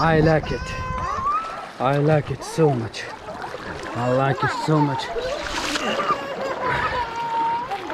I like it so much. I like it so much.